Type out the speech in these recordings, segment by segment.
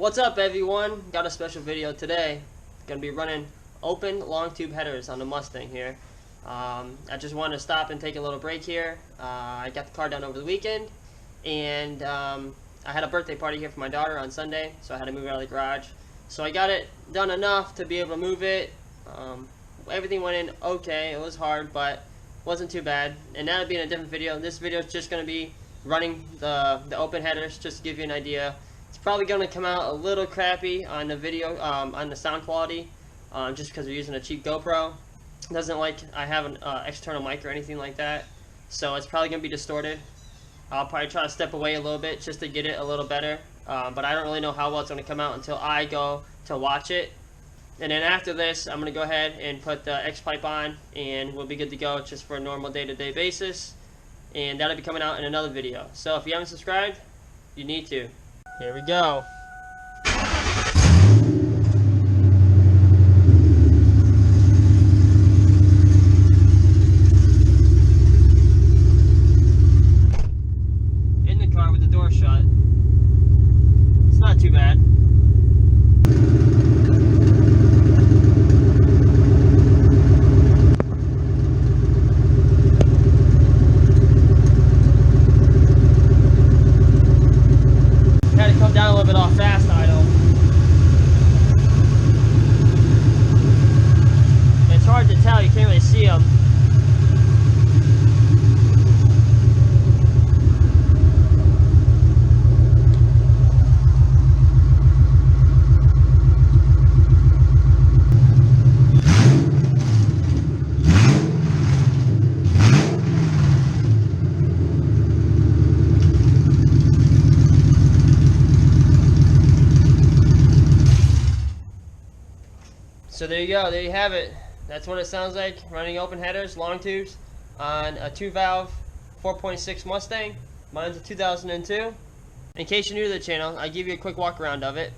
What's up, everyone? Got a special video today. Gonna be running open long tube headers on the Mustang here. I just wanted to stop and take a little break here. I got the car done over the weekend, and I had a birthday party here for my daughter on Sunday, so I had to move it out of the garage. So I got it done enough to be able to move it. Everything went in okay. It was hard, but wasn't too bad. And that'll be in a different video. This video is just gonna be running the open headers, just to give you an idea. It's probably going to come out a little crappy on the video, on the sound quality, just because we're using a cheap GoPro. It doesn't like I have an external mic or anything like that, so it's probably going to be distorted. I'll probably try to step away a little bit just to get it a little better, but I don't really know how well it's going to come out until I go to watch it. And then after this, I'm going to go ahead and put the X-pipe on, and we'll be good to go just for a normal day-to-day basis. And that'll be coming out in another video. So if you haven't subscribed, you need to. Here we go. In the car with the door shut. It's not too bad. Down a little bit off fast idle. It's hard to tell, you can't really see them. So there you go, there you have it. That's what it sounds like running open headers, long tubes, on a 2-valve 4.6 Mustang. Mine's a 2002. In case you're new to the channel, I'll give you a quick walk around of it.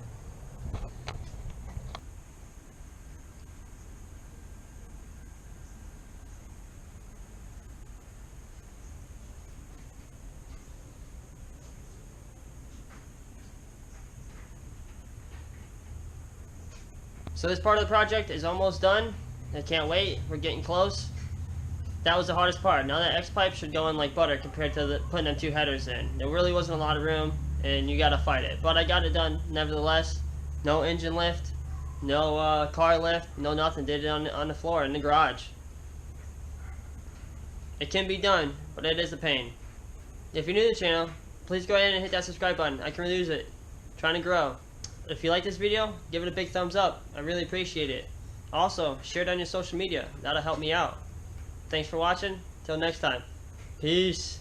So this part of the project is almost done. I can't wait. We're getting close. That was the hardest part. Now that X-pipe should go in like butter compared to putting them 2 headers in. There really wasn't a lot of room, and you gotta fight it. But I got it done nevertheless. No engine lift, no car lift, no nothing. Did it on the floor in the garage. It can be done, but it is a pain. If you're new to the channel, please go ahead and hit that subscribe button. I can really use it. I'm trying to grow. If you like this video, give it a big thumbs up. I really appreciate it. Also, share it on your social media. That'll help me out. Thanks for watching. Till next time. Peace.